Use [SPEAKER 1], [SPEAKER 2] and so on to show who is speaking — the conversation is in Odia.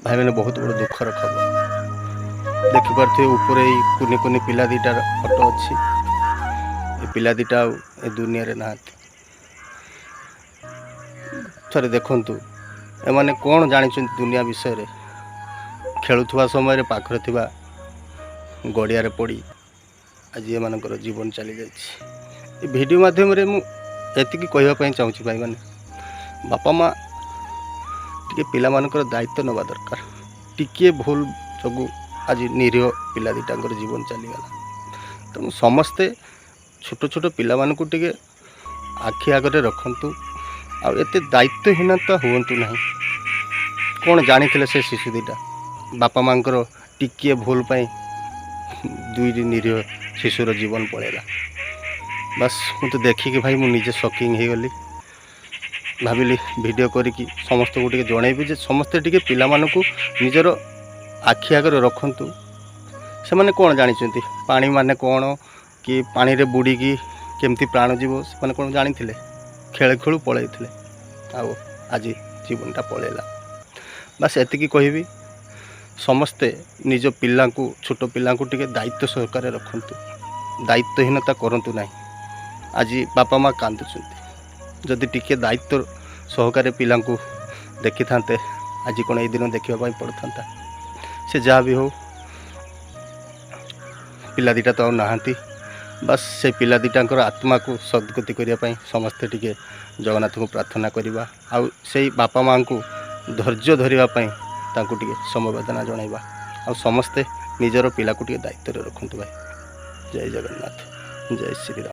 [SPEAKER 1] ଭାଇମାନେ ବହୁତ ବଡ଼ ଦୁଃଖର ଖବର। ଦେଖିପାରୁଥିବେ ଉପରେ ଏଇ କୁନି କୁନି ପିଲା ଦୁଇଟାର ଫଟୋ ଅଛି। ଏ ପିଲା ଦୁଇଟା ଆଉ ଏ ଦୁନିଆରେ ନାହାନ୍ତି। ଥରେ ଦେଖନ୍ତୁ ଏମାନେ କ'ଣ ଜାଣିଛନ୍ତି ଦୁନିଆ ବିଷୟରେ। ଖେଳୁଥିବା ସମୟରେ ପାଖରେ ଥିବା ଗଡ଼ିଆରେ ପଡ଼ି ଆଜି ଏମାନଙ୍କର ଜୀବନ ଚାଲିଯାଇଛି। ଏ ଭିଡ଼ିଓ ମାଧ୍ୟମରେ ମୁଁ ଏତିକି କହିବା ପାଇଁ ଚାହୁଁଛି ଭାଇମାନେ, ବାପା ମା' ଟିକେ ପିଲାମାନଙ୍କର ଦାୟିତ୍ୱ ନେବା ଦରକାର। ଟିକିଏ ଭୁଲ ଯୋଗୁଁ ଆଜି ନିରୀହ ପିଲା ଦୁଇଟାଙ୍କର ଜୀବନ ଚାଲିଗଲା। ତେଣୁ ସମସ୍ତେ ଛୋଟ ଛୋଟ ପିଲାମାନଙ୍କୁ ଟିକେ ଆଖି ଆଗରେ ରଖନ୍ତୁ, ଆଉ ଏତେ ଦାୟିତ୍ୱହୀନତା ହୁଅନ୍ତୁ ନାହିଁ। କ'ଣ ଜାଣିଥିଲେ ସେ ଶିଶୁ ଦୁଇଟା? ବାପା ମାଆଙ୍କର ଟିକିଏ ଭୁଲ ପାଇଁ ଦୁଇଟି ନିରୀହ ଶିଶୁର ଜୀବନ ପଳେଇଲା। ବାସ୍ ମୁଁ ତ ଦେଖିକି ଭାଇ ମୁଁ ନିଜେ ସକିଂ ହେଇଗଲି। ଭାବିଲି ଭିଡ଼ିଓ କରିକି ସମସ୍ତଙ୍କୁ ଟିକେ ଜଣାଇବି ଯେ ସମସ୍ତେ ଟିକେ ପିଲାମାନଙ୍କୁ ନିଜର ଆଖି ଆଗରେ ରଖନ୍ତୁ। ସେମାନେ କ'ଣ ଜାଣିଛନ୍ତି? ପାଣି ମାନେ କ'ଣ, କି ପାଣିରେ ବୁଡ଼ିକି କେମିତି ପ୍ରାଣ ଯିବ ସେମାନେ କ'ଣ ଜାଣିଥିଲେ? ଖେଳୁ ଖେଳୁ ପଳେଇଥିଲେ, ଆଉ ଆଜି ଜୀବନଟା ପଳେଇଲା। ବାସ୍ ଏତିକି କହିବି, ସମସ୍ତେ ନିଜ ପିଲାଙ୍କୁ, ଛୋଟ ପିଲାଙ୍କୁ ଟିକେ ଦାୟିତ୍ୱ ସହକାରେ ରଖନ୍ତୁ, ଦାୟିତ୍ୱହୀନତା କରନ୍ତୁ ନାହିଁ। ଆଜି ବାପା ମା' କାନ୍ଦୁଛନ୍ତି। ଯଦି ଟିକେ ଦାୟିତ୍ୱ ସହକାରେ ପିଲାଙ୍କୁ ଦେଖିଥାନ୍ତେ, ଆଜି କ'ଣ ଏଇ ଦିନ ଦେଖିବା ପାଇଁ ପଡ଼ିଥାନ୍ତା? ସେ ଯାହା ବି ହଉ, ପିଲା ଦୁଇଟା ତ ଆଉ ନାହାନ୍ତି। ବାସ୍ ସେ ପିଲା ଦୁଇଟାଙ୍କର ଆତ୍ମାକୁ ସଦ୍ଗତି କରିବା ପାଇଁ ସମସ୍ତେ ଟିକେ ଜଗନ୍ନାଥଙ୍କୁ ପ୍ରାର୍ଥନା କରିବା, ଆଉ ସେଇ ବାପା ମାଆଙ୍କୁ ଧୈର୍ଯ୍ୟ ଧରିବା ପାଇଁ ତାଙ୍କୁ ଟିକେ ସମବେଦନା ଜଣାଇବା। ଆଉ ସମସ୍ତେ ନିଜର ପିଲାକୁ ଟିକେ ଦାୟିତ୍ୱରେ ରଖନ୍ତୁ ଭାଇ। ଜୟ ଜଗନ୍ନାଥ, ଜୟ ଶ୍ରୀରାମ।